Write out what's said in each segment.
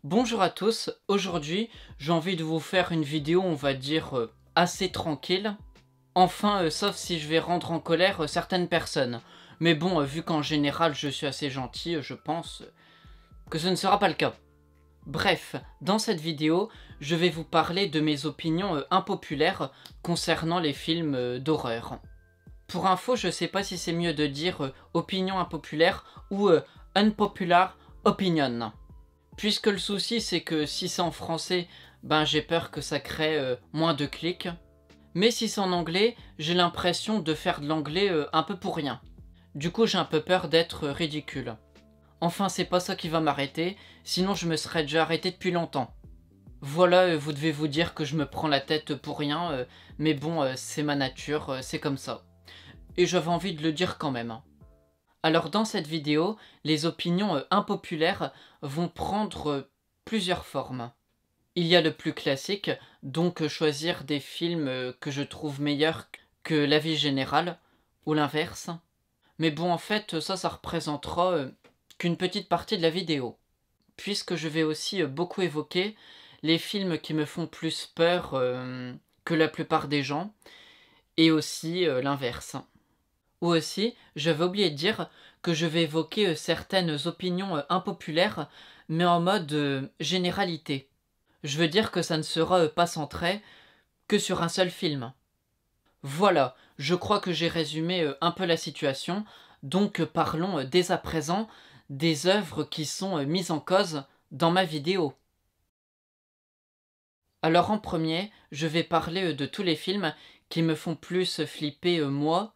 Bonjour à tous, aujourd'hui j'ai envie de vous faire une vidéo on va dire assez tranquille. Enfin sauf si je vais rendre en colère certaines personnes. Mais bon vu qu'en général je suis assez gentil, je pense que ce ne sera pas le cas. Bref, dans cette vidéo je vais vous parler de mes opinions impopulaires concernant les films d'horreur. Pour info je sais pas si c'est mieux de dire opinion impopulaire ou unpopular opinion. Puisque le souci c'est que si c'est en français, ben j'ai peur que ça crée moins de clics. Mais si c'est en anglais, j'ai l'impression de faire de l'anglais un peu pour rien. Du coup j'ai un peu peur d'être ridicule. Enfin c'est pas ça qui va m'arrêter, sinon je me serais déjà arrêté depuis longtemps. Voilà, vous devez vous dire que je me prends la tête pour rien, mais bon c'est ma nature, c'est comme ça. Et j'avais envie de le dire quand même. Alors dans cette vidéo, les opinions impopulaires vont prendre plusieurs formes. Il y a le plus classique, donc choisir des films que je trouve meilleurs que l'avis général, ou l'inverse. Mais bon en fait ça représentera qu'une petite partie de la vidéo. Puisque je vais aussi beaucoup évoquer les films qui me font plus peur que la plupart des gens, et aussi l'inverse. Ou aussi, j'avais oublié de dire que je vais évoquer certaines opinions impopulaires, mais en mode généralité. Je veux dire que ça ne sera pas centré que sur un seul film. Voilà, je crois que j'ai résumé un peu la situation, donc parlons dès à présent des œuvres qui sont mises en cause dans ma vidéo. Alors en premier, je vais parler de tous les films qui me font plus flipper moi,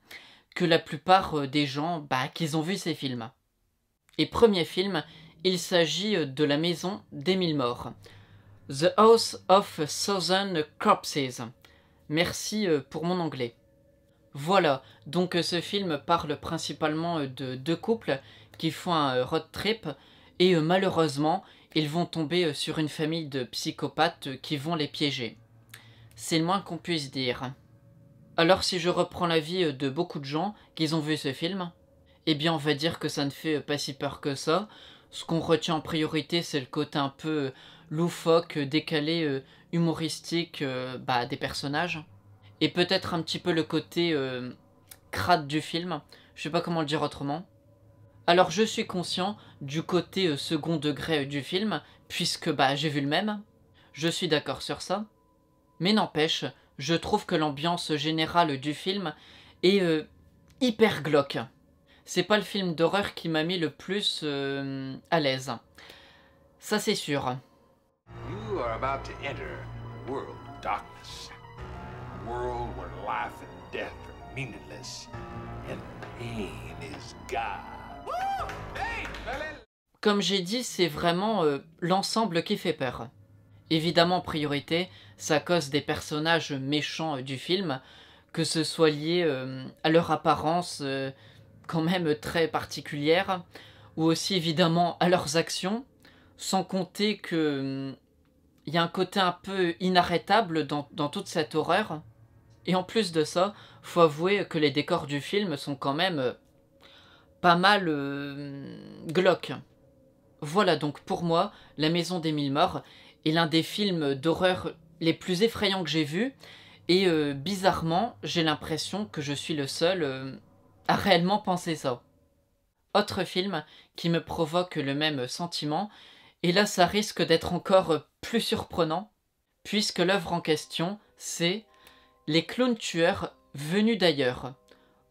que la plupart des gens qui ont vu ces films. Et premier film, il s'agit de La Maison des Mille Morts. The House of Thousand Corpses. Merci pour mon anglais. Voilà, donc ce film parle principalement de deux couples qui font un road trip et malheureusement, ils vont tomber sur une famille de psychopathes qui vont les piéger. C'est le moins qu'on puisse dire. Alors si je reprends l'avis de beaucoup de gens qui ont vu ce film, eh bien on va dire que ça ne fait pas si peur que ça. Ce qu'on retient en priorité c'est le côté un peu loufoque, décalé, humoristique des personnages. Et peut-être un petit peu le côté crade du film, je sais pas comment le dire autrement. Alors je suis conscient du côté second degré du film, puisque j'ai vu le même. Je suis d'accord sur ça. Mais n'empêche, je trouve que l'ambiance générale du film est hyper glauque. C'est pas le film d'horreur qui m'a mis le plus à l'aise. Ça c'est sûr. You are about to enter a world of darkness. A world where life and death are meaningless and pain is God. Woo! Hey! Comme j'ai dit, c'est vraiment l'ensemble qui fait peur. Évidemment, en priorité, c'est à cause des personnages méchants du film, que ce soit lié à leur apparence quand même très particulière, ou aussi évidemment à leurs actions, sans compter que y a un côté un peu inarrêtable dans toute cette horreur. Et en plus de ça, faut avouer que les décors du film sont quand même pas mal glauques. Voilà donc pour moi, La Maison des Mille Morts est l'un des films d'horreur les plus effrayants que j'ai vus, et bizarrement, j'ai l'impression que je suis le seul à réellement penser ça. Autre film qui me provoque le même sentiment, et là ça risque d'être encore plus surprenant, puisque l'œuvre en question, c'est Les clowns tueurs venus d'ailleurs,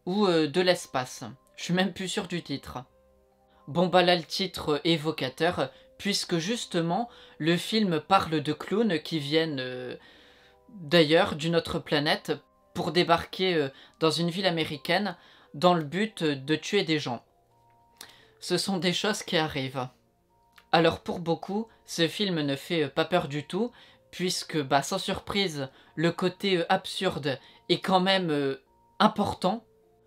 ou de l'espace. Je suis même plus sûr du titre. Bon là le titre est évocateur, puisque justement le film parle de clowns qui viennent d'ailleurs d'une autre planète pour débarquer dans une ville américaine dans le but de tuer des gens. Ce sont des choses qui arrivent. Alors pour beaucoup, ce film ne fait pas peur du tout, puisque sans surprise, le côté absurde est quand même important.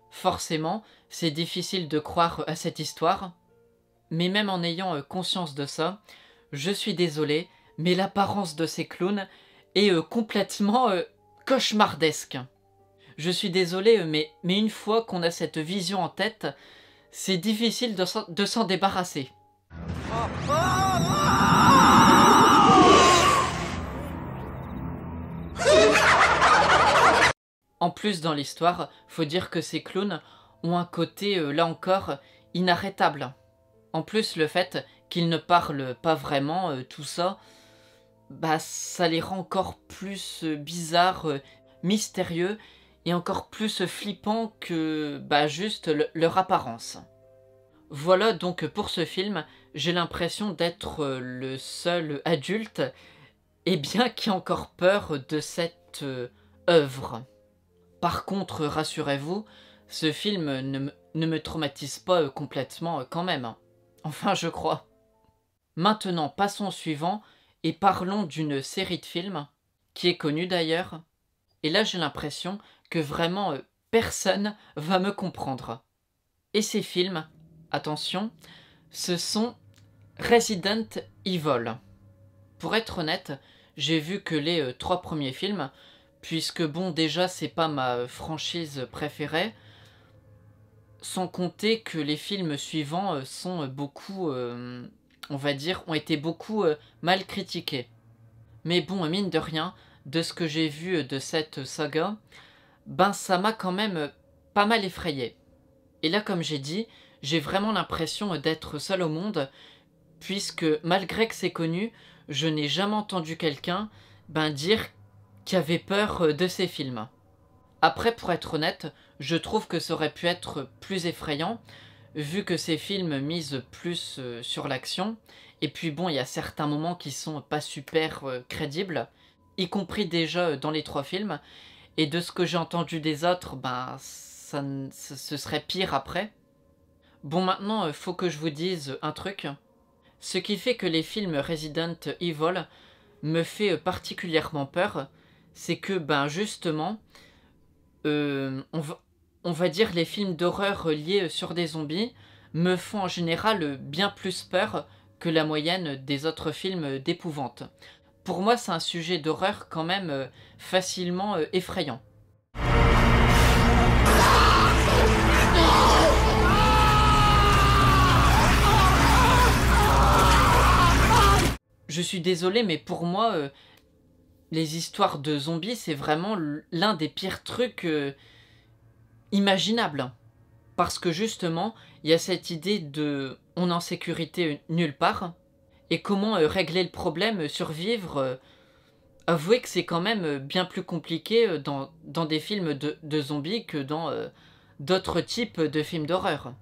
Forcément, c'est difficile de croire à cette histoire. Mais même en ayant conscience de ça, je suis désolé, mais l'apparence de ces clowns est complètement cauchemardesque. Je suis désolé, mais une fois qu'on a cette vision en tête, c'est difficile de s'en débarrasser. plus dans l'histoire, faut dire que ces clowns ont un côté, là encore, inarrêtable. En plus, le fait qu'ils ne parlent pas vraiment, tout ça, bah ça les rend encore plus bizarres, mystérieux et encore plus flippants que bah, juste leur apparence. Voilà donc pour ce film, j'ai l'impression d'être le seul adulte et bien qui a encore peur de cette œuvre. Par contre, rassurez-vous, ce film ne me traumatise pas complètement quand même. Hein. Enfin, je crois. Maintenant, passons au suivant et parlons d'une série de films qui est connue d'ailleurs. Et là, j'ai l'impression que vraiment personne va me comprendre. Et ces films, attention, ce sont Resident Evil. Pour être honnête, j'ai vu que les 3 premiers films, puisque bon, déjà, c'est pas ma franchise préférée, sans compter que les films suivants sont beaucoup, on va dire, ont été beaucoup mal critiqués. Mais bon, mine de rien, de ce que j'ai vu de cette saga, ben ça m'a quand même pas mal effrayé. Et là, comme j'ai dit, j'ai vraiment l'impression d'être seul au monde, puisque malgré que c'est connu, je n'ai jamais entendu quelqu'un dire qu'il avait peur de ces films. Après, pour être honnête, je trouve que ça aurait pu être plus effrayant, vu que ces films misent plus sur l'action, et puis bon, il y a certains moments qui sont pas super crédibles, y compris déjà dans les 3 films, et de ce que j'ai entendu des autres, ben ce serait pire après. Bon, maintenant, faut que je vous dise un truc. Ce qui fait que les films Resident Evil me fait particulièrement peur, c'est que, ben justement, on va dire les films d'horreur liés sur des zombies me font en général bien plus peur que la moyenne des autres films d'épouvante. Pour moi, c'est un sujet d'horreur quand même facilement effrayant. Je suis désolé, mais pour moi, les histoires de zombies, c'est vraiment l'un des pires trucs imaginables. Parce que justement, il y a cette idée de on est en sécurité nulle part, et comment régler le problème, survivre. Avouez que c'est quand même bien plus compliqué dans des films de zombies que dans d'autres types de films d'horreur.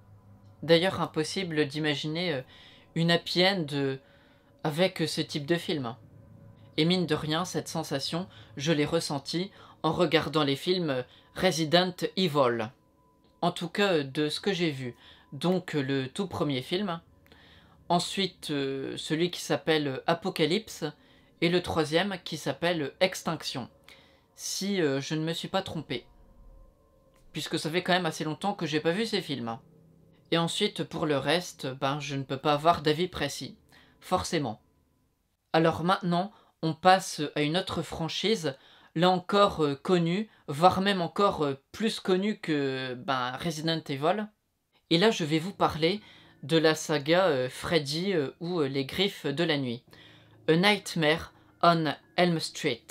D'ailleurs, impossible d'imaginer une happy end avec ce type de film. Et mine de rien, cette sensation, je l'ai ressentie en regardant les films Resident Evil. En tout cas, de ce que j'ai vu. Donc le tout premier film. Ensuite, celui qui s'appelle Apocalypse. Et le troisième qui s'appelle Extinction. Si je ne me suis pas trompé. Puisque ça fait quand même assez longtemps que j'ai pas vu ces films. Et ensuite, pour le reste, je ne peux pas avoir d'avis précis. Forcément. Alors maintenant, on passe à une autre franchise, là encore connue, voire même encore plus connue que Resident Evil. Et là, je vais vous parler de la saga Freddy ou Les Griffes de la Nuit. A Nightmare on Elm Street.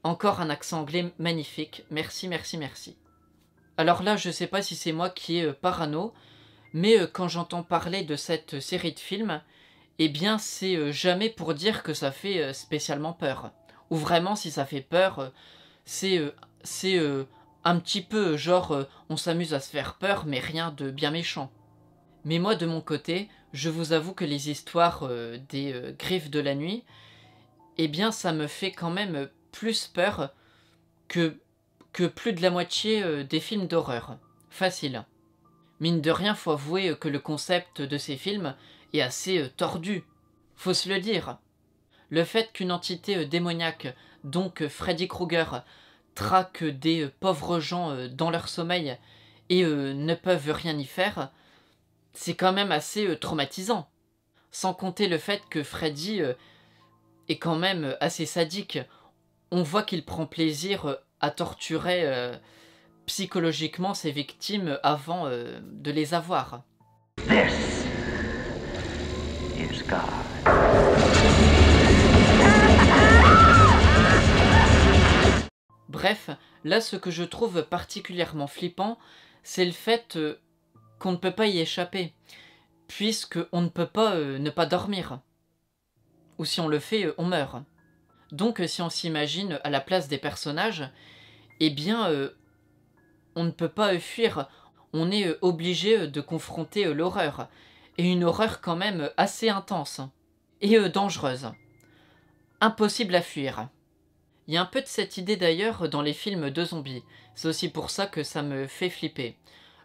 Encore un accent anglais magnifique, merci, merci, merci. Alors là, je sais pas si c'est moi qui est parano, mais quand j'entends parler de cette série de films, eh bien c'est jamais pour dire que ça fait spécialement peur. Ou vraiment, si ça fait peur, c'est un petit peu genre on s'amuse à se faire peur, mais rien de bien méchant. Mais moi, de mon côté, je vous avoue que les histoires des Griffes de la Nuit, eh bien ça me fait quand même plus peur que plus de la moitié des films d'horreur. Facile. Mine de rien, faut avouer que le concept de ces films est assez tordu. Faut se le dire. Le fait qu'une entité démoniaque, donc Freddy Krueger, traque des pauvres gens dans leur sommeil et ne peuvent rien y faire, c'est quand même assez traumatisant. Sans compter le fait que Freddy est quand même assez sadique. On voit qu'il prend plaisir à torturer psychologiquement ses victimes avant de les avoir. This is God. Bref, là ce que je trouve particulièrement flippant, c'est le fait qu'on ne peut pas y échapper, puisqu'on ne peut pas ne pas dormir. Ou si on le fait, on meurt. Donc si on s'imagine à la place des personnages, eh bien on ne peut pas fuir, on est obligé de confronter l'horreur, et une horreur quand même assez intense, et dangereuse. Impossible à fuir. Il y a un peu de cette idée d'ailleurs dans les films de zombies, c'est aussi pour ça que ça me fait flipper.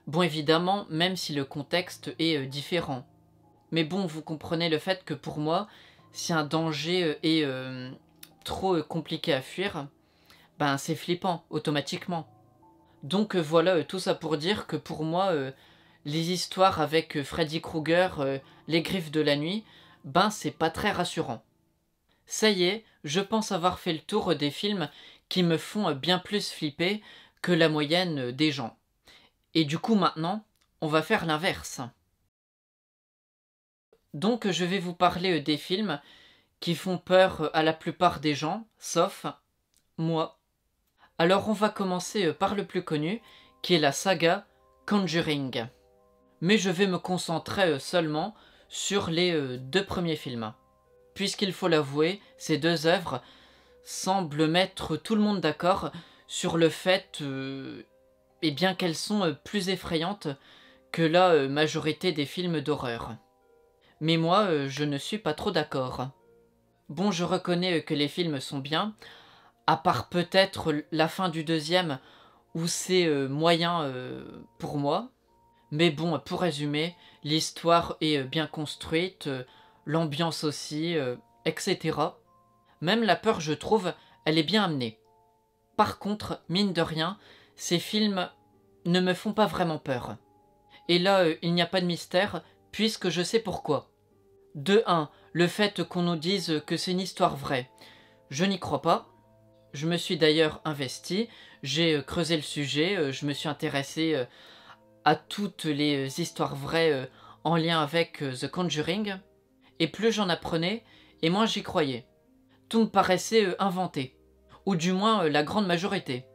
Bon évidemment, même si le contexte est différent. Mais bon, vous comprenez le fait que pour moi, si un danger est trop compliqué à fuir, ben c'est flippant, automatiquement. Donc voilà, tout ça pour dire que pour moi, les histoires avec Freddy Krueger, les griffes de la nuit, ben c'est pas très rassurant. Ça y est, je pense avoir fait le tour des films qui me font bien plus flipper que la moyenne des gens. Et du coup maintenant, on va faire l'inverse. Donc je vais vous parler des films qui font peur à la plupart des gens, sauf moi. Alors on va commencer par le plus connu, qui est la saga Conjuring. Mais je vais me concentrer seulement sur les 2 premiers films. Puisqu'il faut l'avouer, ces 2 œuvres semblent mettre tout le monde d'accord sur le fait eh bien qu'elles sont plus effrayantes que la majorité des films d'horreur. Mais moi, je ne suis pas trop d'accord. Bon, je reconnais que les films sont bien, à part peut-être la fin du 2e, où c'est moyen pour moi. Mais bon, pour résumer, l'histoire est bien construite, l'ambiance aussi, etc. Même la peur, je trouve, elle est bien amenée. Par contre, mine de rien, ces films ne me font pas vraiment peur. Et là, il n'y a pas de mystère, puisque je sais pourquoi. De 1, le fait qu'on nous dise que c'est une histoire vraie. Je n'y crois pas. Je me suis d'ailleurs investi, j'ai creusé le sujet, je me suis intéressé à toutes les histoires vraies en lien avec The Conjuring. Et plus j'en apprenais, et moins j'y croyais. Tout me paraissait inventé. Ou du moins la grande majorité.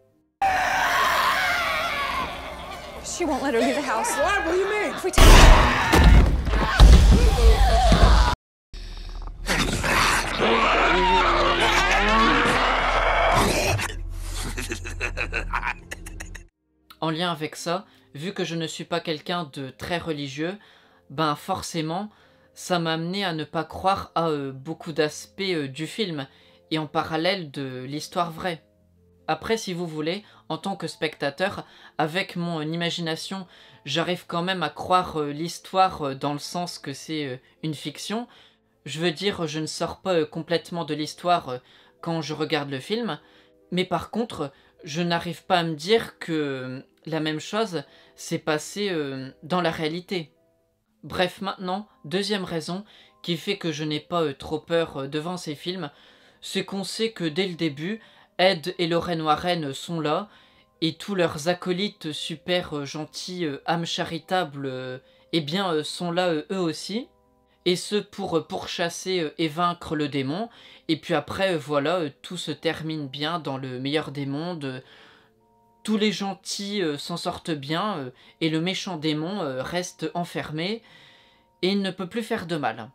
She won't let her leave the house. What? What do you mean? If we take En lien avec ça, vu que je ne suis pas quelqu'un de très religieux, ben forcément, ça m'a amené à ne pas croire à beaucoup d'aspects du film, et en parallèle de l'histoire vraie. Après, si vous voulez, en tant que spectateur, avec mon imagination, j'arrive quand même à croire l'histoire dans le sens que c'est une fiction. Je veux dire, je ne sors pas complètement de l'histoire quand je regarde le film, mais par contre, je n'arrive pas à me dire que la même chose s'est passée dans la réalité. Bref, maintenant, 2e raison qui fait que je n'ai pas trop peur devant ces films, c'est qu'on sait que dès le début, Ed et Lorraine Warren sont là, et tous leurs acolytes super gentils, âmes charitables, eh bien, sont là eux aussi. Et ce pour pourchasser et vaincre le démon. Et puis après, voilà, tout se termine bien dans le meilleur des mondes. Tous les gentils s'en sortent bien, et le méchant démon reste enfermé, et il ne peut plus faire de mal.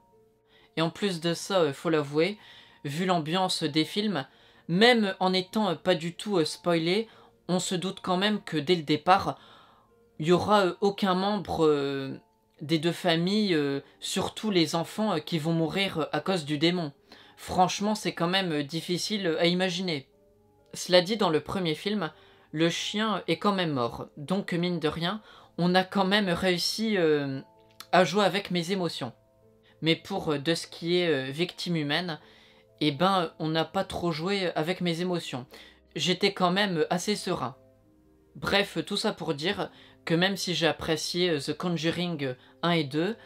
Et en plus de ça, faut l'avouer, vu l'ambiance des films, même en étant pas du tout spoilé, on se doute quand même que dès le départ, il n'y aura aucun membre des 2 familles, surtout les enfants qui vont mourir à cause du démon. Franchement, c'est quand même difficile à imaginer. Cela dit, dans le premier film, le chien est quand même mort. Donc, mine de rien, on a quand même réussi à jouer avec mes émotions. Mais pour de ce qui est victime humaine, eh ben, on n'a pas trop joué avec mes émotions. J'étais quand même assez serein. Bref, tout ça pour dire que même si j'ai apprécié The Conjuring 1 et 2,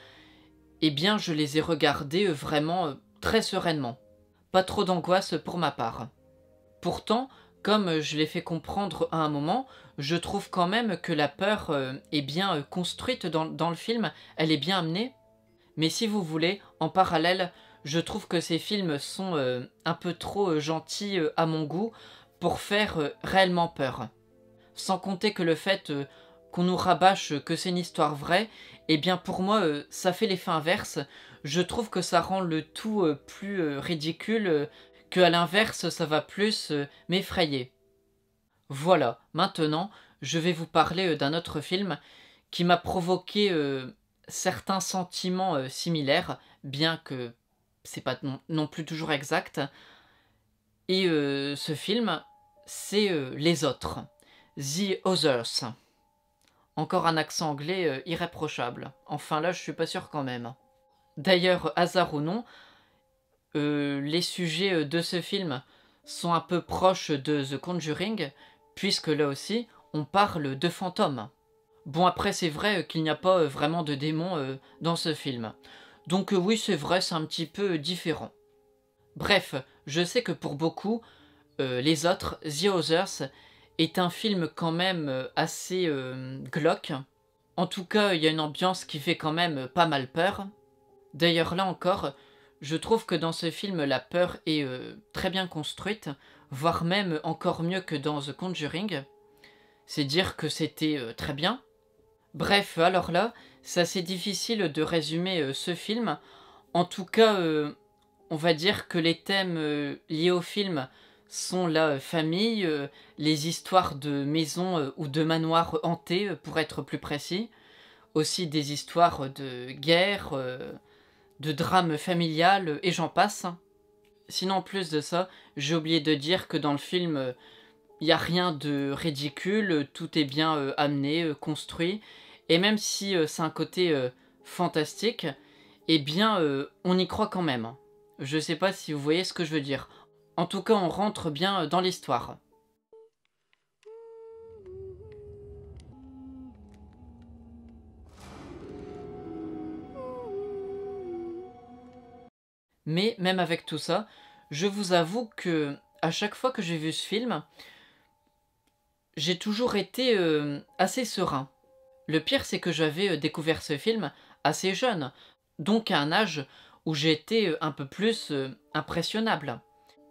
eh bien je les ai regardés vraiment très sereinement. Pas trop d'angoisse pour ma part. Pourtant, comme je l'ai fait comprendre à un moment, je trouve quand même que la peur est bien construite dans le film, elle est bien amenée. Mais si vous voulez, en parallèle, je trouve que ces films sont un peu trop gentils à mon goût pour faire réellement peur. Sans compter que le fait qu'on nous rabâche que c'est une histoire vraie, eh bien pour moi ça fait l'effet inverse. Je trouve que ça rend le tout plus ridicule, que à l'inverse ça va plus m'effrayer. Voilà, maintenant je vais vous parler d'un autre film qui m'a provoqué certains sentiments similaires, bien que c'est pas non plus toujours exact. Et ce film, c'est Les Autres, The Others. Encore un accent anglais irréprochable. Enfin là, je suis pas sûr quand même. D'ailleurs, hasard ou non, les sujets de ce film sont un peu proches de The Conjuring, puisque là aussi, on parle de fantômes. Bon, après, c'est vrai qu'il n'y a pas vraiment de démons dans ce film. Donc oui, c'est vrai, c'est un petit peu différent. Bref, je sais que pour beaucoup, Les Autres, The Others, est un film quand même assez glauque. En tout cas, il y a une ambiance qui fait quand même pas mal peur. D'ailleurs, là encore, je trouve que dans ce film, la peur est très bien construite, voire même encore mieux que dans The Conjuring. C'est dire que c'était très bien. Bref, alors là, c'est assez difficile de résumer ce film. En tout cas, on va dire que les thèmes liés au film sont la famille, les histoires de maisons ou de manoirs hantés, pour être plus précis. Aussi des histoires de guerre, de drame familial, et j'en passe. Sinon, en plus de ça, j'ai oublié de dire que dans le film, il n'y a rien de ridicule, tout est bien amené, construit. Et même si c'est un côté fantastique, eh bien, on y croit quand même. Je sais pas si vous voyez ce que je veux dire. En tout cas, on rentre bien dans l'histoire. Mais même avec tout ça, je vous avoue que à chaque fois que j'ai vu ce film, j'ai toujours été assez serein. Le pire, c'est que j'avais découvert ce film assez jeune, donc à un âge où j'ai été un peu plus impressionnable.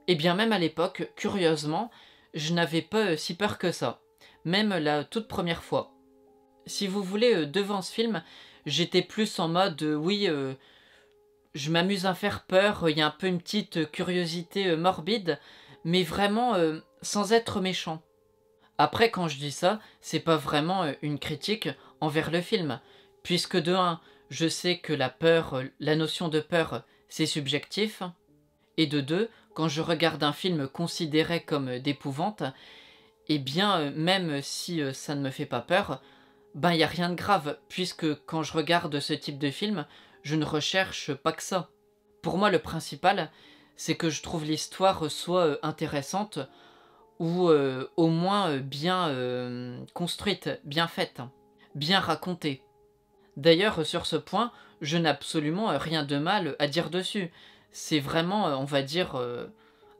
Et bien même à l'époque, curieusement, je n'avais pas si peur que ça, même la toute première fois. Si vous voulez, devant ce film, j'étais plus en mode oui, je m'amuse à faire peur, il y a un peu une petite curiosité morbide, mais vraiment sans être méchant. Après, quand je dis ça, c'est pas vraiment une critique envers le film, puisque de un, je sais que la peur, la notion de peur, c'est subjectif, et de deux, quand je regarde un film considéré comme d'épouvante, eh bien, même si ça ne me fait pas peur, ben il n'y a rien de grave, puisque quand je regarde ce type de film, je ne recherche pas que ça. Pour moi, le principal, c'est que je trouve l'histoire soit intéressante, ou au moins bien construite, bien faite, bien racontée. D'ailleurs, sur ce point, je n'ai absolument rien de mal à dire dessus. C'est vraiment, on va dire,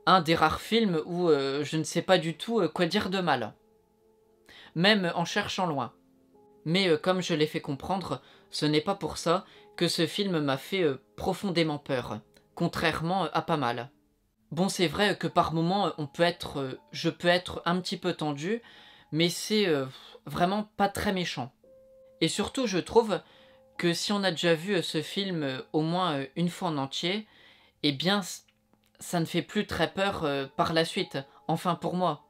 un des rares films où je ne sais pas du tout quoi dire de mal. Même en cherchant loin. Mais comme je l'ai fait comprendre, ce n'est pas pour ça que ce film m'a fait profondément peur, contrairement à pas mal. Bon, c'est vrai que par moments, je peux être un petit peu tendu, mais c'est vraiment pas très méchant. Et surtout, je trouve que si on a déjà vu ce film au moins une fois en entier, eh bien, ça ne fait plus très peur par la suite, enfin pour moi.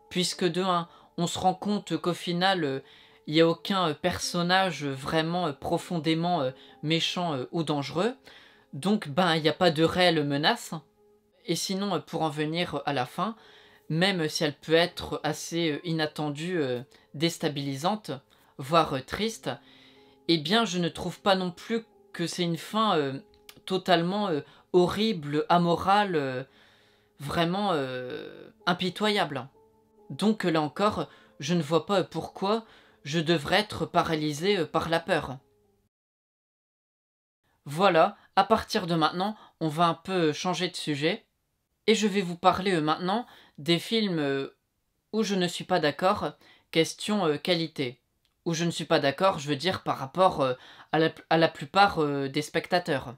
Puisque de un, on se rend compte qu'au final, il n'y a aucun personnage vraiment profondément méchant ou dangereux, donc ben il n'y a pas de réelle menace. Et sinon, pour en venir à la fin, même si elle peut être assez inattendue, déstabilisante, voire triste, eh bien je ne trouve pas non plus que c'est une fin totalement horrible, amorale, vraiment impitoyable. Donc là encore, je ne vois pas pourquoi je devrais être paralysé par la peur. Voilà, à partir de maintenant, on va un peu changer de sujet. Et je vais vous parler maintenant des films où je ne suis pas d'accord, question qualité. Où je ne suis pas d'accord, je veux dire par rapport à la plupart des spectateurs.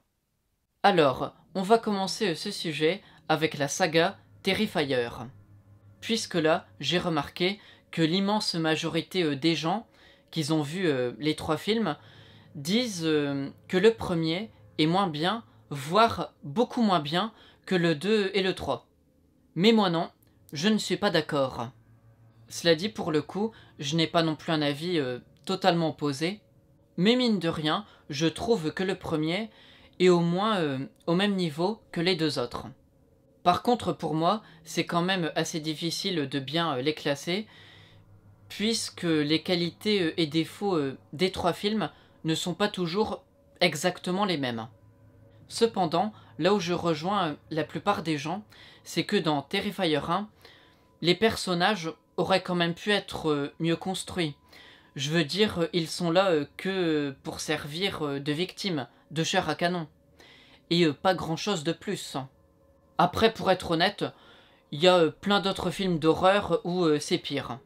Alors, on va commencer ce sujet avec la saga Terrifier. puisque là, j'ai remarqué que l'immense majorité des gens qui ont vu les 3 films disent que le premier est moins bien, voire beaucoup moins bien que le 2 et le 3. Mais moi non, je ne suis pas d'accord. Cela dit, pour le coup, je n'ai pas non plus un avis totalement opposé, mais mine de rien, je trouve que le premier est au moins au même niveau que les 2 autres. Par contre, pour moi, c'est quand même assez difficile de bien les classer, puisque les qualités et défauts des 3 films ne sont pas toujours exactement les mêmes. Cependant, là où je rejoins la plupart des gens, c'est que dans Terrifier 1, les personnages auraient quand même pu être mieux construits. Je veux dire, ils sont là que pour servir de victimes, de chair à canon. Et pas grand chose de plus. Après, pour être honnête, il y a plein d'autres films d'horreur où c'est pire.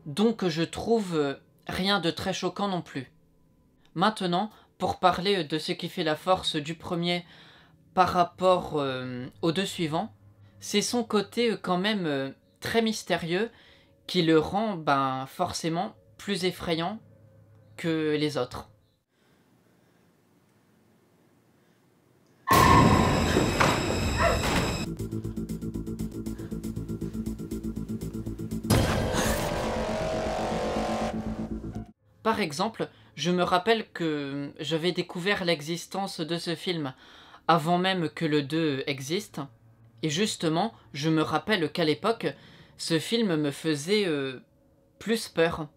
Donc je trouve rien de très choquant non plus. Maintenant, pour parler de ce qui fait la force du premier par rapport aux 2 suivants, c'est son côté quand même très mystérieux qui le rend forcément plus effrayant que les autres. Par exemple, je me rappelle que j'avais découvert l'existence de ce film avant même que le 2 existe. Et justement, je me rappelle qu'à l'époque, ce film me faisait plus peur.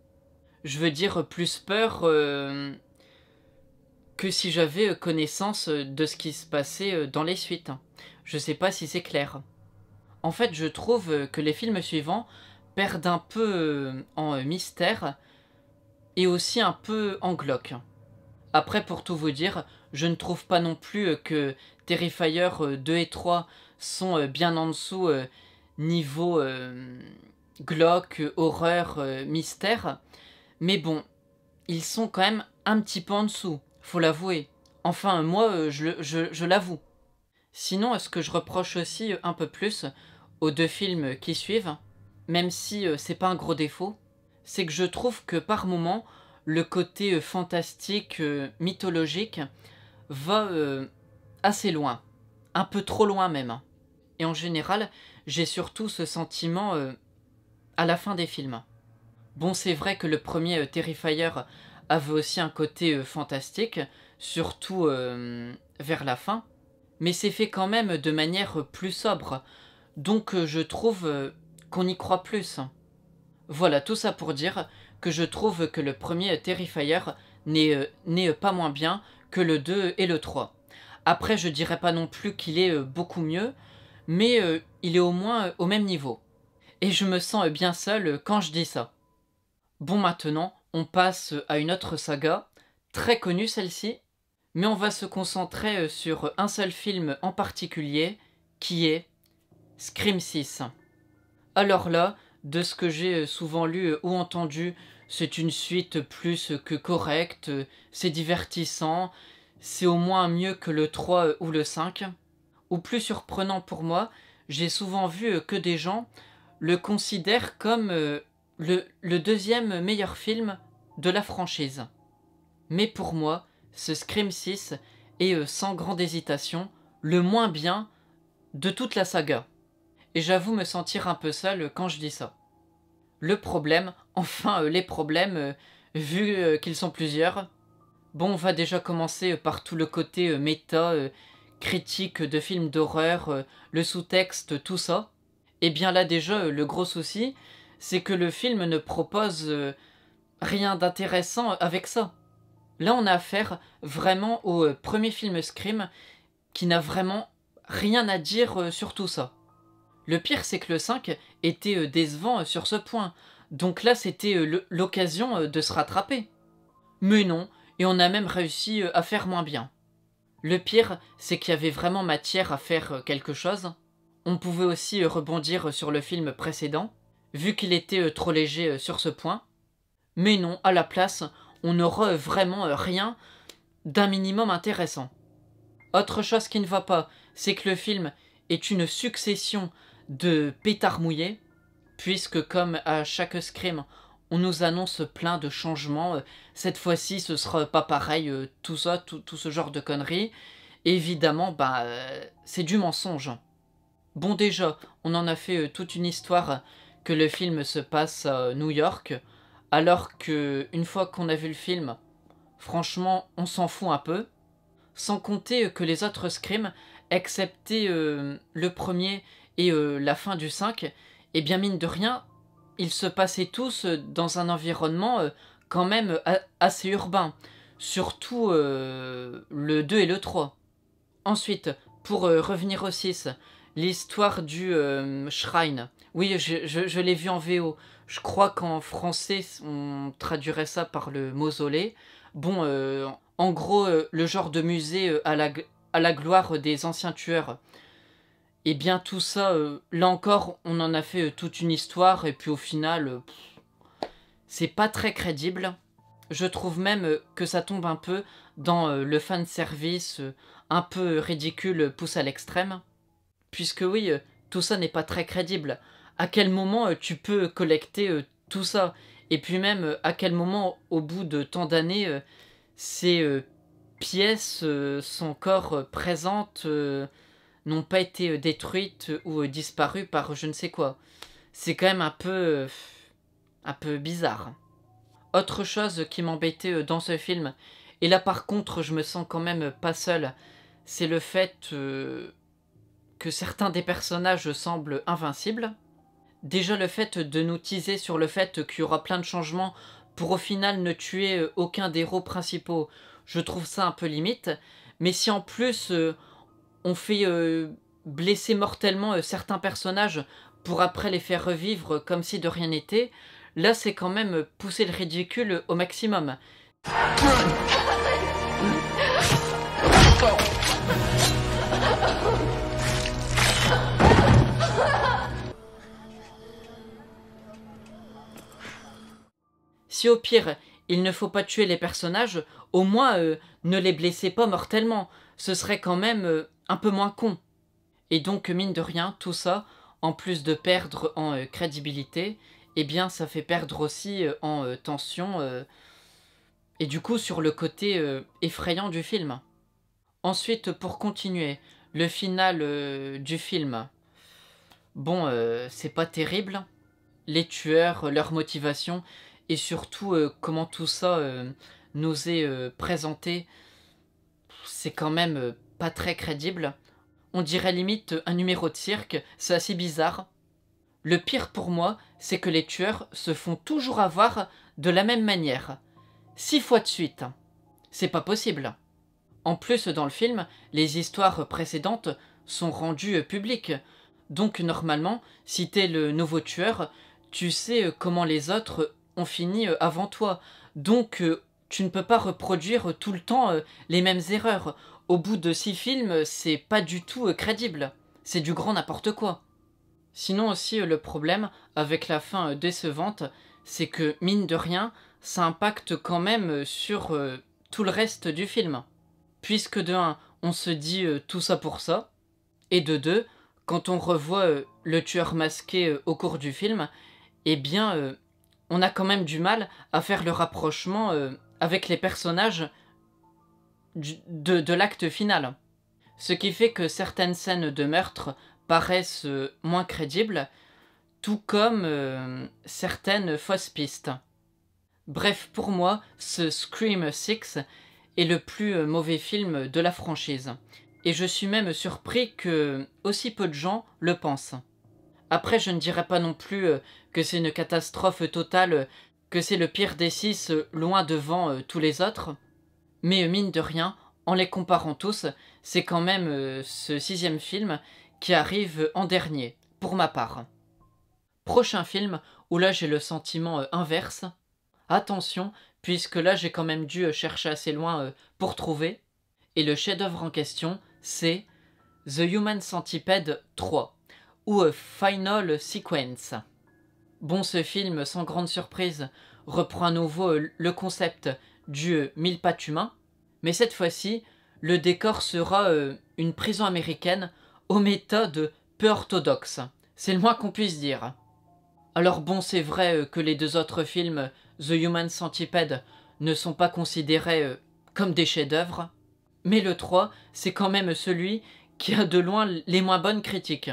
Je veux dire plus peur que si j'avais connaissance de ce qui se passait dans les suites. Je sais pas si c'est clair. En fait, je trouve que les films suivants perdent un peu en mystère et aussi un peu en glauque. Après, pour tout vous dire, je ne trouve pas non plus que Terrifier 2 et 3 sont bien en dessous niveau glauque, horreur, mystère. Mais bon, ils sont quand même un petit peu en dessous, faut l'avouer. Enfin, moi, je l'avoue. Sinon, ce que je reproche aussi un peu plus aux 2 films qui suivent, même si c'est pas un gros défaut, c'est que je trouve que par moments, le côté fantastique, mythologique, va assez loin. Un peu trop loin même. Et en général, j'ai surtout ce sentiment à la fin des films. Bon, c'est vrai que le premier Terrifier avait aussi un côté fantastique, surtout vers la fin, mais c'est fait quand même de manière plus sobre, donc je trouve qu'on y croit plus. Voilà, tout ça pour dire que je trouve que le premier Terrifier n'est pas moins bien que le 2 et le 3. Après, je dirais pas non plus qu'il est beaucoup mieux, mais il est au moins au même niveau. Et je me sens bien seul quand je dis ça. Bon, maintenant, on passe à une autre saga, très connue celle-ci, mais on va se concentrer sur un seul film en particulier, qui est Scream 6. Alors là, de ce que j'ai souvent lu ou entendu, c'est une suite plus que correcte, c'est divertissant, c'est au moins mieux que le 3 ou le 5. Ou plus surprenant pour moi, j'ai souvent vu que des gens le considèrent comme le 2e meilleur film de la franchise. Mais pour moi, ce Scream 6 est sans grande hésitation le moins bien de toute la saga. Et j'avoue me sentir un peu seul quand je dis ça. Le problème, enfin les problèmes, vu qu'ils sont plusieurs. Bon, on va déjà commencer par tout le côté méta, critique de films d'horreur, le sous-texte, tout ça. Et bien là déjà, le gros souci, c'est que le film ne propose rien d'intéressant avec ça. Là, on a affaire vraiment au premier film Scream qui n'a vraiment rien à dire sur tout ça. Le pire, c'est que le 5 était décevant sur ce point. Donc là, c'était l'occasion de se rattraper. Mais non, et on a même réussi à faire moins bien. Le pire, c'est qu'il y avait vraiment matière à faire quelque chose. On pouvait aussi rebondir sur le film précédent, vu qu'il était trop léger sur ce point. Mais non, à la place, on n'aura vraiment rien d'un minimum intéressant. Autre chose qui ne va pas, c'est que le film est une succession de pétards mouillés. puisque comme à chaque Scream, on nous annonce plein de changements. Cette fois-ci, ce sera pas pareil, tout ça, tout ce genre de conneries. Évidemment, c'est du mensonge. Bon, déjà, on en a fait toute une histoire que le film se passe à New York, alors que une fois qu'on a vu le film, franchement, on s'en fout un peu. Sans compter que les autres Scream, excepté le premier et la fin du 5, et bien mine de rien, ils se passaient tous dans un environnement quand même assez urbain. Surtout le 2 et le 3. Ensuite, pour revenir au 6, l'histoire du shrine. Oui, je l'ai vu en VO. Je crois qu'en français, on traduirait ça par le mausolée. Bon, en gros, le genre de musée à la gloire des anciens tueurs. Et bien tout ça, là encore, on en a fait toute une histoire. Et puis au final, c'est pas très crédible. Je trouve même que ça tombe un peu dans le fanservice un peu ridicule poussé à l'extrême. Puisque oui, tout ça n'est pas très crédible. À quel moment tu peux collecter tout ça? Et puis même, à quel moment, au bout de tant d'années, ces pièces sont encore présentes, n'ont pas été détruites ou disparues par je ne sais quoi. C'est quand même un peu bizarre. Autre chose qui m'embêtait dans ce film, et là par contre je me sens quand même pas seul, c'est le fait que certains des personnages semblent invincibles. Déjà le fait de nous teaser sur le fait qu'il y aura plein de changements pour au final ne tuer aucun des héros principaux, je trouve ça un peu limite. Mais si en plus on fait blesser mortellement certains personnages pour après les faire revivre comme si de rien n'était, là c'est quand même pousser le ridicule au maximum. Si au pire, il ne faut pas tuer les personnages, au moins ne les blessez pas mortellement. Ce serait quand même un peu moins con. Et donc, mine de rien, tout ça, en plus de perdre en crédibilité, eh bien, ça fait perdre aussi en tension et du coup sur le côté effrayant du film. Ensuite, pour continuer, le final du film. Bon, c'est pas terrible. Les tueurs, leur motivation, et surtout comment tout ça nous est présenté, c'est quand même pas très crédible. On dirait limite un numéro de cirque, c'est assez bizarre. Le pire pour moi, c'est que les tueurs se font toujours avoir de la même manière. 6 fois de suite. C'est pas possible. En plus, dans le film, les histoires précédentes sont rendues publiques. Donc normalement, si t'es le nouveau tueur, tu sais comment les autres ont fini avant toi. Donc tu ne peux pas reproduire tout le temps les mêmes erreurs. Au bout de 6 films, c'est pas du tout crédible. C'est du grand n'importe quoi. Sinon aussi, le problème avec la fin décevante, c'est que, mine de rien, ça impacte quand même sur tout le reste du film. Puisque de 1, on se dit tout ça pour ça, et de 2, quand on revoit le tueur masqué au cours du film, eh bien, on a quand même du mal à faire le rapprochement avec les personnages de l'acte final. Ce qui fait que certaines scènes de meurtre paraissent moins crédibles, tout comme certaines fausses pistes. Bref, pour moi, ce Scream 6 est le plus mauvais film de la franchise. Et je suis même surpris que aussi peu de gens le pensent. Après, je ne dirais pas non plus que c'est une catastrophe totale, que c'est le pire des 6 loin devant tous les autres. Mais mine de rien, en les comparant tous, c'est quand même ce 6e film qui arrive en dernier, pour ma part. Prochain film, où là j'ai le sentiment inverse. Attention, puisque là j'ai quand même dû chercher assez loin pour trouver. Et le chef-d'œuvre en question, c'est The Human Centipede 3, ou Final Sequence. Bon, ce film, sans grande surprise, reprend à nouveau le concept du mille pattes humain, mais cette fois-ci, le décor sera une prison américaine aux méthodes peu orthodoxes. C'est le moins qu'on puisse dire. Alors bon, c'est vrai que les deux autres films, The Human Centipede, ne sont pas considérés comme des chefs-d'œuvre, mais le 3, c'est quand même celui qui a de loin les moins bonnes critiques.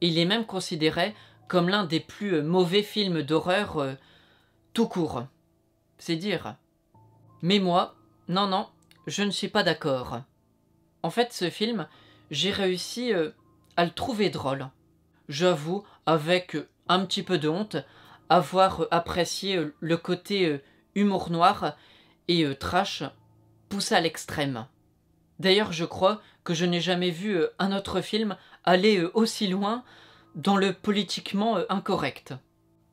Il est même considéré comme l'un des plus mauvais films d'horreur tout court. C'est dire. Mais moi, non, je ne suis pas d'accord. En fait, ce film, j'ai réussi à le trouver drôle. J'avoue, avec un petit peu de honte, avoir apprécié le côté humour noir et trash poussé à l'extrême. D'ailleurs, je crois que je n'ai jamais vu un autre film aller aussi loin dans le politiquement incorrect.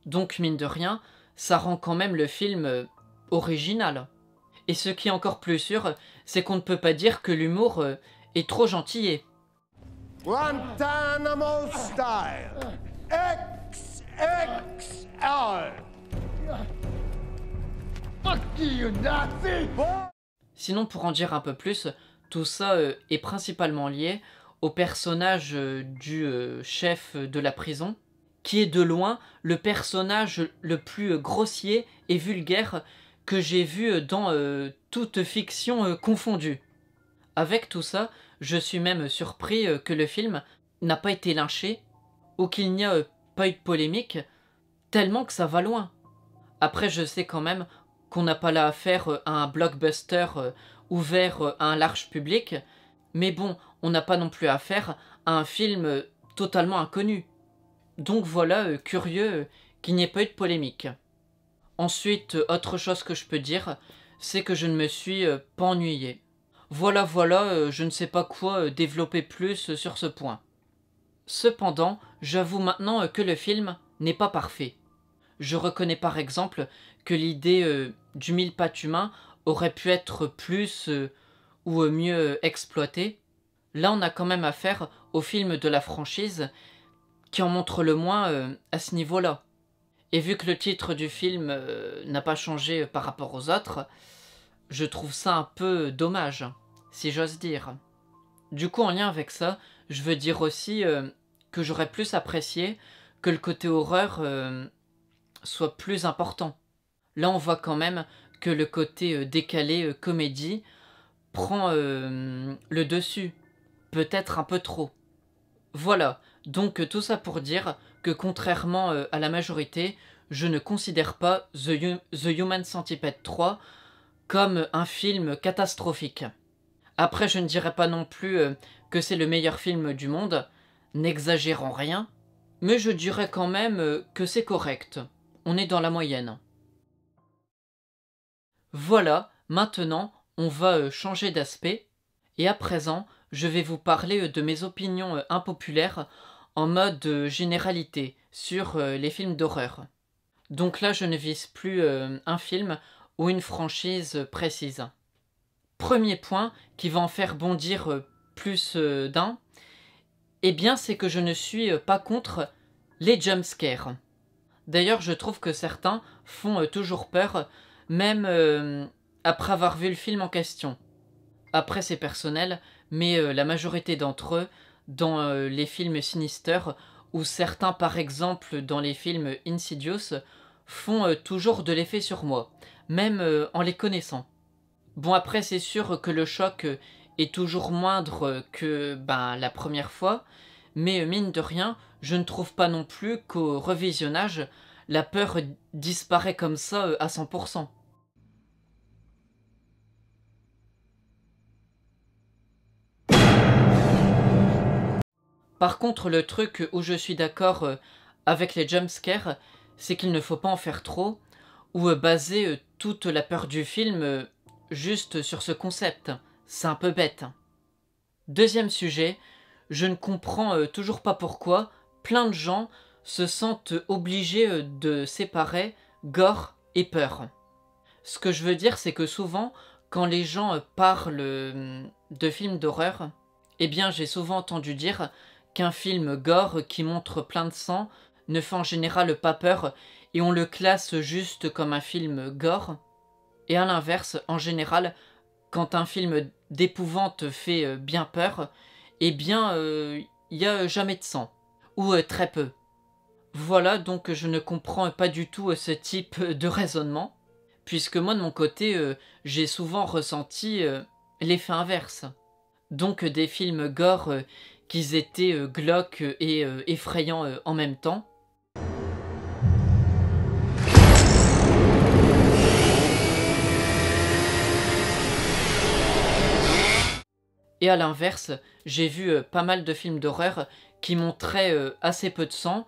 Donc, mine de rien, ça rend quand même le film original. Et ce qui est encore plus sûr, c'est qu'on ne peut pas dire que l'humour est trop gentillé. Guantanamo style. XXL. Fuck you, Nazi! Sinon, pour en dire un peu plus, tout ça est principalement lié au personnage du chef de la prison, qui est de loin le personnage le plus grossier et vulgaire que j'ai vu dans toute fiction confondue. Avec tout ça, je suis même surpris que le film n'a pas été lynché ou qu'il n'y a pas eu de polémique, tellement que ça va loin. Après, je sais quand même qu'on n'a pas là affaire à un blockbuster ouvert à un large public, mais bon, on n'a pas non plus affaire à un film totalement inconnu. Donc voilà, curieux qu'il n'y ait pas eu de polémique. Ensuite, autre chose que je peux dire, c'est que je ne me suis pas ennuyé. Voilà, je ne sais pas quoi développer plus sur ce point. Cependant, j'avoue maintenant que le film n'est pas parfait. Je reconnais par exemple que l'idée du mille-pattes humain aurait pu être plus ou mieux exploitée. Là, on a quand même affaire au film de la franchise qui en montre le moins à ce niveau-là. Et vu que le titre du film n'a pas changé par rapport aux autres, je trouve ça un peu dommage, si j'ose dire. Du coup, en lien avec ça, je veux dire aussi que j'aurais plus apprécié que le côté horreur soit plus important. Là, on voit quand même que le côté décalé comédie prend le dessus. Peut-être un peu trop. Voilà, donc tout ça pour dire que contrairement à la majorité, je ne considère pas The Human Centipede 3 comme un film catastrophique. Après, je ne dirais pas non plus que c'est le meilleur film du monde, n'exagérant rien, mais je dirais quand même que c'est correct. On est dans la moyenne. Voilà, maintenant, on va changer d'aspect, et à présent, je vais vous parler de mes opinions impopulaires en mode généralité sur les films d'horreur. Donc là, je ne vise plus un film ou une franchise précise. Premier point qui va en faire bondir plus d'un, eh bien c'est que je ne suis pas contre les jumpscares. D'ailleurs, je trouve que certains font toujours peur, même après avoir vu le film en question. Après, c'est personnel, mais la majorité d'entre eux, dans les films Sinister, ou certains par exemple dans les films Insidious, font toujours de l'effet sur moi, même en les connaissant. Bon, après, c'est sûr que le choc est toujours moindre que la première fois, mais mine de rien, je ne trouve pas non plus qu'au revisionnage, la peur disparaît comme ça à 100%. Par contre, le truc où je suis d'accord avec les jumpscares, c'est qu'il ne faut pas en faire trop, ou baser toute la peur du film juste sur ce concept. C'est un peu bête. Deuxième sujet, je ne comprends toujours pas pourquoi plein de gens se sentent obligés de séparer gore et peur. Ce que je veux dire, c'est que souvent, quand les gens parlent de films d'horreur, eh bien j'ai souvent entendu dire qu'un film gore qui montre plein de sang ne fait en général pas peur et on le classe juste comme un film gore. Et à l'inverse, en général, quand un film d'épouvante fait bien peur, eh bien il n'y a jamais de sang, ou très peu. Voilà, donc je ne comprends pas du tout ce type de raisonnement, puisque moi de mon côté, j'ai souvent ressenti l'effet inverse. Donc des films gore qui étaient glauques et effrayants en même temps. Et à l'inverse, j'ai vu pas mal de films d'horreur qui montraient assez peu de sang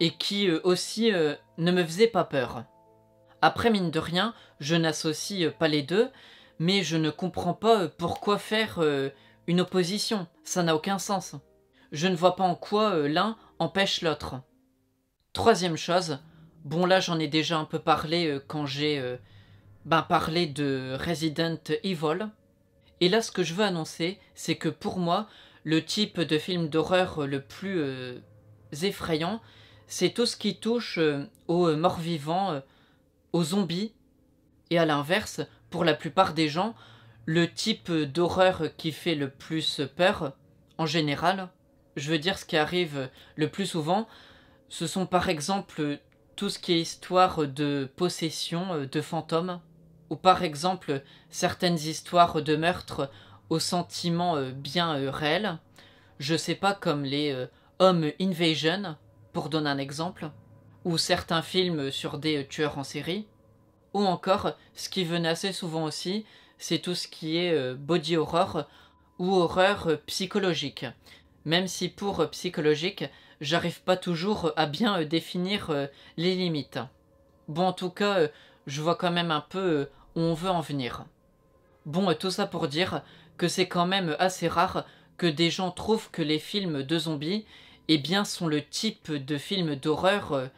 et qui aussi ne me faisaient pas peur. Après, mine de rien, je n'associe pas les deux, mais je ne comprends pas pourquoi faire une opposition. Ça n'a aucun sens. Je ne vois pas en quoi l'un empêche l'autre. Troisième chose, bon là j'en ai déjà un peu parlé quand j'ai parlé de Resident Evil. Et là ce que je veux annoncer, c'est que pour moi, le type de film d'horreur le plus effrayant, c'est tout ce qui touche aux morts-vivants, aux zombies. Et à l'inverse, pour la plupart des gens, le type d'horreur qui fait le plus peur, en général, je veux dire ce qui arrive le plus souvent, ce sont par exemple tout ce qui est histoire de possession, de fantômes, ou par exemple certaines histoires de meurtre aux sentiments bien réels. Je sais pas, comme les Home Invasion, pour donner un exemple, ou certains films sur des tueurs en série, ou encore, ce qui venait assez souvent aussi, c'est tout ce qui est body horror ou horreur psychologique. Même si pour psychologique, j'arrive pas toujours à bien définir les limites. Bon, en tout cas, je vois quand même un peu où on veut en venir. Bon, tout ça pour dire que c'est quand même assez rare que des gens trouvent que les films de zombies, eh bien, sont le type de film d'horreur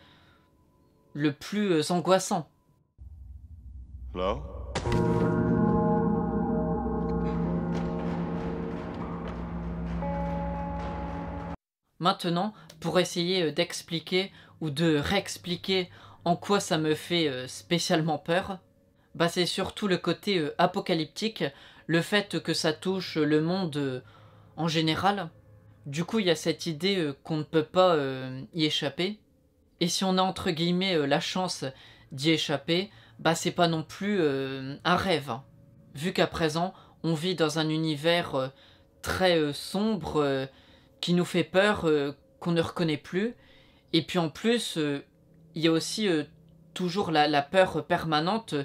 le plus angoissant. Hello? Maintenant, pour essayer d'expliquer ou de réexpliquer en quoi ça me fait spécialement peur, bah c'est surtout le côté apocalyptique, le fait que ça touche le monde en général. Du coup, il y a cette idée qu'on ne peut pas y échapper. Et si on a entre guillemets la chance d'y échapper, bah c'est pas non plus un rêve. Vu qu'à présent, on vit dans un univers très sombre, qui nous fait peur, qu'on ne reconnaît plus. Et puis en plus, il y a aussi toujours la peur permanente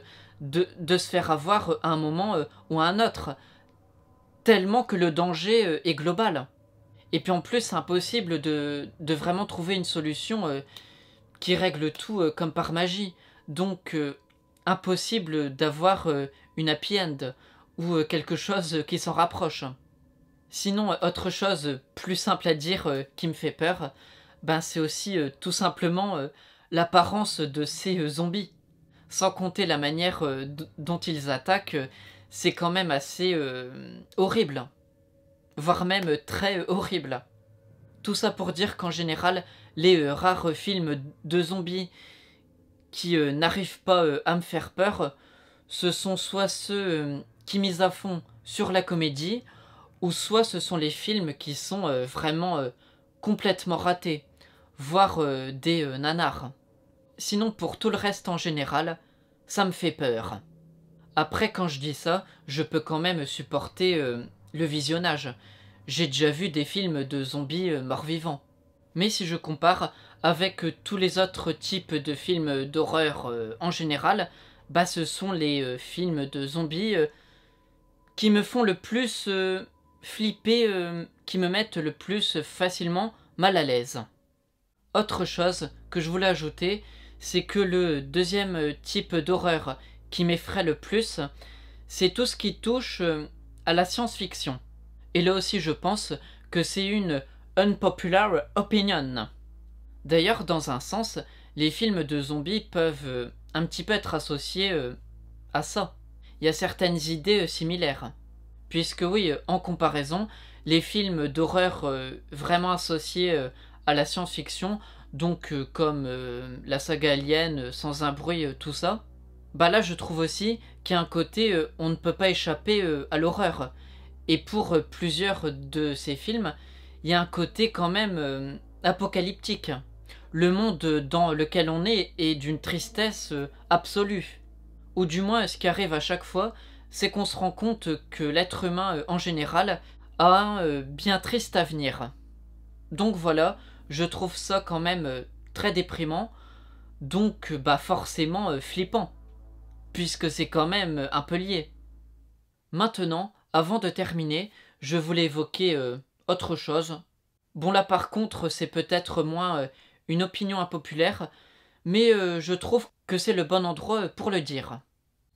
de se faire avoir à un moment ou à un autre. Tellement que le danger est global. Et puis en plus, c'est impossible de vraiment trouver une solution qui règle tout comme par magie. Donc, impossible d'avoir une happy end ou quelque chose qui s'en rapproche. Sinon, autre chose plus simple à dire qui me fait peur, ben c'est aussi tout simplement l'apparence de ces zombies. Sans compter la manière dont ils attaquent, c'est quand même assez horrible. Voire même très horrible. Tout ça pour dire qu'en général, les rares films de zombies qui n'arrivent pas à me faire peur, ce sont soit ceux qui misent à fond sur la comédie, ou soit ce sont les films qui sont vraiment complètement ratés, voire des nanars. Sinon, pour tout le reste en général, ça me fait peur. Après, quand je dis ça, je peux quand même supporter le visionnage. J'ai déjà vu des films de zombies morts-vivants. Mais si je compare avec tous les autres types de films d'horreur en général, bah ce sont les films de zombies qui me font le plus flipper, qui me mettent le plus facilement mal à l'aise. Autre chose que je voulais ajouter, c'est que le deuxième type d'horreur qui m'effraie le plus, c'est tout ce qui touche à la science-fiction. Et là aussi je pense que c'est une unpopular opinion. D'ailleurs, dans un sens, les films de zombies peuvent un petit peu être associés à ça. Il y a certaines idées similaires. Puisque oui, en comparaison, les films d'horreur vraiment associés à la science-fiction, donc comme la saga Alien, Sans un bruit, tout ça, bah là je trouve aussi qu'il y a un côté on ne peut pas échapper à l'horreur. Et pour plusieurs de ces films, il y a un côté quand même apocalyptique. le monde dans lequel on est d'une tristesse absolue. Ou du moins, ce qui arrive à chaque fois, c'est qu'on se rend compte que l'être humain en général a un bien triste avenir. Donc voilà, je trouve ça quand même très déprimant, donc bah forcément flippant, puisque c'est quand même un peu lié. Maintenant, avant de terminer, je voulais évoquer autre chose. Bon là par contre, c'est peut-être moins une opinion impopulaire, mais je trouve que c'est le bon endroit pour le dire.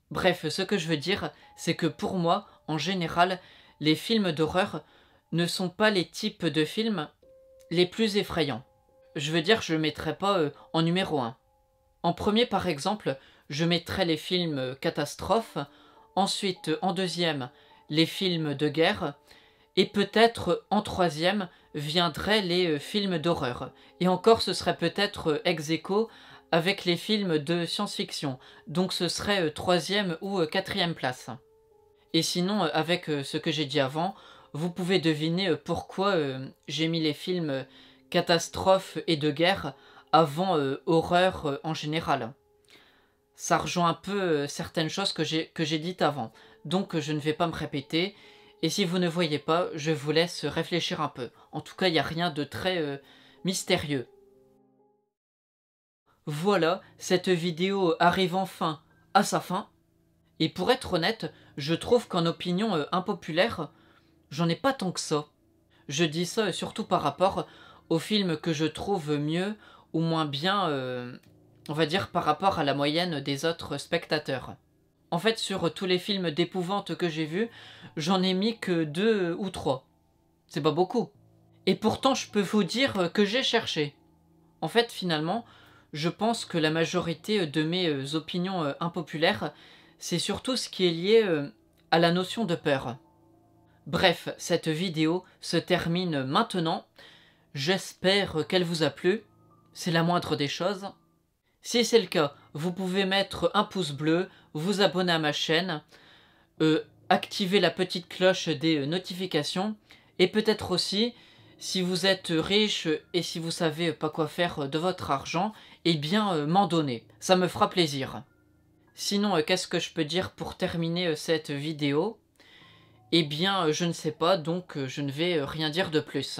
Bref, ce que je veux dire, c'est que pour moi, en général, les films d'horreur ne sont pas les types de films les plus effrayants. Je veux dire, je ne mettrais pas en numéro 1. En premier, par exemple, je mettrais les films catastrophes, ensuite, en deuxième, les films de guerre, et peut-être en troisième viendraient les films d'horreur. Et encore, ce serait peut-être ex aequo avec les films de science-fiction. Donc ce serait troisième ou quatrième place. Et sinon, avec ce que j'ai dit avant, vous pouvez deviner pourquoi j'ai mis les films catastrophes et de guerre avant horreur en général. Ça rejoint un peu certaines choses que j'ai dites avant. Donc je ne vais pas me répéter. Et si vous ne voyez pas, je vous laisse réfléchir un peu. En tout cas, il n'y a rien de très mystérieux. Voilà, cette vidéo arrive enfin à sa fin. Et pour être honnête, je trouve qu'en opinion impopulaire, j'en ai pas tant que ça. Je dis ça surtout par rapport aux films que je trouve mieux ou moins bien, on va dire par rapport à la moyenne des autres spectateurs. En fait, sur tous les films d'épouvante que j'ai vus, j'en ai mis que 2 ou 3. C'est pas beaucoup. Et pourtant, je peux vous dire que j'ai cherché. En fait, finalement, je pense que la majorité de mes opinions impopulaires, c'est surtout ce qui est lié à la notion de peur. Bref, cette vidéo se termine maintenant. J'espère qu'elle vous a plu. C'est la moindre des choses. Si c'est le cas, vous pouvez mettre un pouce bleu, vous abonner à ma chaîne, activer la petite cloche des notifications, et peut-être aussi, si vous êtes riche et si vous savez pas quoi faire de votre argent, eh bien m'en donner, ça me fera plaisir. Sinon, qu'est-ce que je peux dire pour terminer cette vidéo? Eh bien, je ne sais pas, donc je ne vais rien dire de plus.